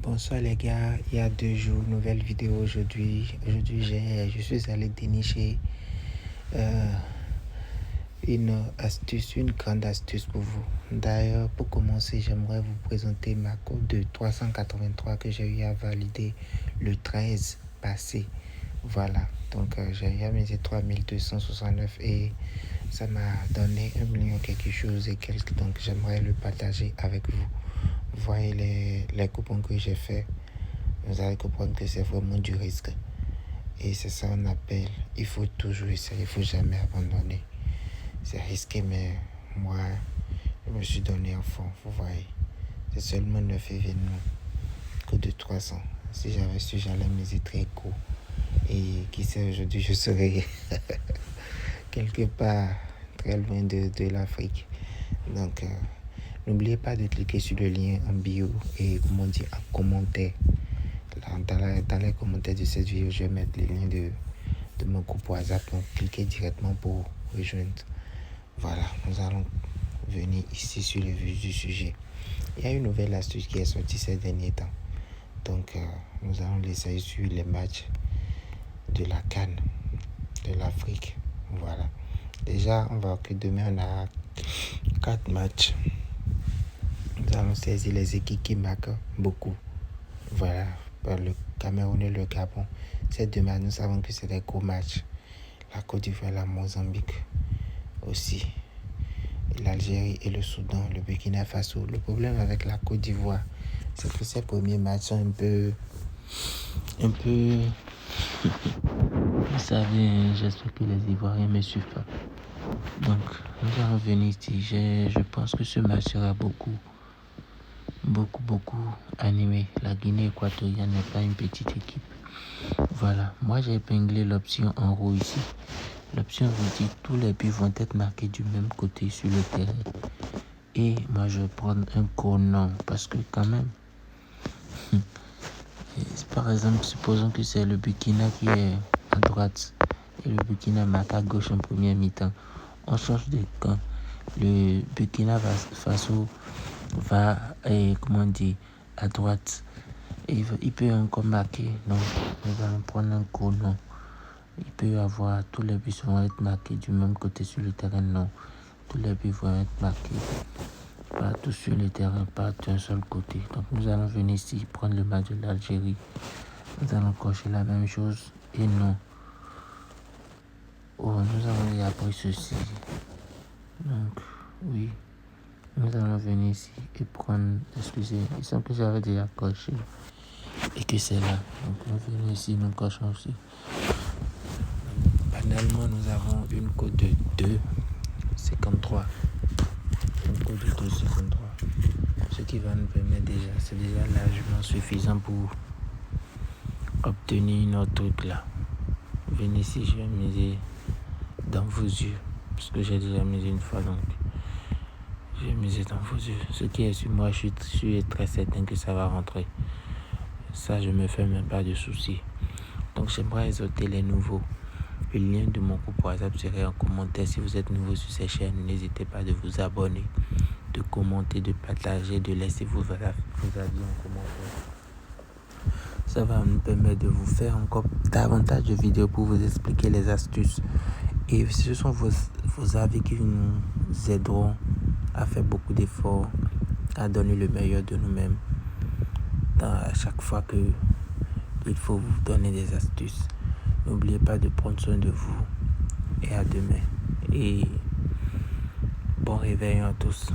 Bonsoir les gars, il y a 2 jours, nouvelle vidéo aujourd'hui. Aujourd'hui, je suis allé dénicher une astuce, une grande astuce pour vous. D'ailleurs, pour commencer, j'aimerais vous présenter ma cote de 383 que j'ai eu à valider le 13 passé. Voilà, donc j'ai eu à miser 3269 et ça m'a donné 1 million quelque chose et quelques, donc j'aimerais le partager avec vous. Vous voyez les coupons que j'ai fait, vous allez comprendre que c'est vraiment du risque. Et c'est ça qu'on appelle, il faut toujours essayer, il ne faut jamais abandonner. C'est risqué, mais moi, je me suis donné à fond, vous voyez. C'est seulement 9 événements, que de 300. Si j'avais su, j'allais miser très court. Et qui sait, aujourd'hui, je serais quelque part très loin de l'Afrique. Donc, n'oubliez pas de cliquer sur le lien en bio et comment dire en commentaire. Dans les commentaires de cette vidéo, je vais mettre les liens de mon groupe WhatsApp. Donc, cliquez directement pour rejoindre. Voilà, nous allons venir ici sur le vif du sujet. Il y a une nouvelle astuce qui est sortie ces derniers temps. Donc, nous allons l'essayer sur les matchs de la CAN, de l'Afrique. Voilà. Déjà, on voit que demain, on a 4 matchs. Nous allons saisir les équipes qui marquent beaucoup. Voilà, par le Cameroun et le Gabon. Ces 2 matchs, nous savons que c'est des gros matchs. La Côte d'Ivoire, la Mozambique aussi. L'Algérie et le Soudan, le Burkina Faso. Le problème avec la Côte d'Ivoire, c'est que ces premiers matchs sont un peu... Vous savez, j'espère que les Ivoiriens ne me suivent pas. Donc, nous allons venir ici. Je pense que ce match sera beaucoup animé. La Guinée équatoriale n'est pas une petite équipe. Voilà, moi j'ai épinglé l'option en haut ici. L'option vous dit tous les buts vont être marqués du même côté sur le terrain. Et moi je vais prendre un gros nom parce que quand même, par exemple, supposons que c'est le Burkina qui est à droite et le Burkina marque à gauche en première mi-temps. On change de camp. Le Burkina Faso va, à droite. Et il peut encore marquer. Donc, nous allons prendre un gros nom. Il peut y avoir, tous les buts vont être marqués du même côté sur le terrain. Non, tous les buts vont être marqués partout sur le terrain, pas d'un seul côté. Donc, nous allons venir ici prendre le match de l'Algérie. Nous allons cocher la même chose et non. Oh, nous avons appris ceci. Donc, oui. Nous allons venir ici et prendre, excusez, il semble que j'avais déjà coché et que c'est là. Donc, nous venons ici, nous cochons aussi. Banalement, nous avons une cote de 2,53. Une cote de 2,53. Ce qui va nous permettre déjà, c'est déjà largement suffisant pour obtenir notre truc là. Venez ici, je vais miser dans vos yeux. Parce que j'ai déjà misé une fois, donc je vais miser dans vos yeux. Ce qui est sur moi, je suis très certain que ça va rentrer. Ça, je me fais même pas de soucis. Donc, j'aimerais exhorter les nouveaux. Le lien de mon groupe WhatsApp serait en commentaire. Si vous êtes nouveau sur cette chaîne, n'hésitez pas de vous abonner, de commenter, de partager, de laisser vos avis en commentaire. Ça va me permettre de vous faire encore davantage de vidéos pour vous expliquer les astuces. Et ce sont vos avis qui nous aideront à faire beaucoup d'efforts, à donner le meilleur de nous-mêmes à chaque fois qu'il faut vous donner des astuces. N'oubliez pas de prendre soin de vous et à demain. Et bon réveil à tous.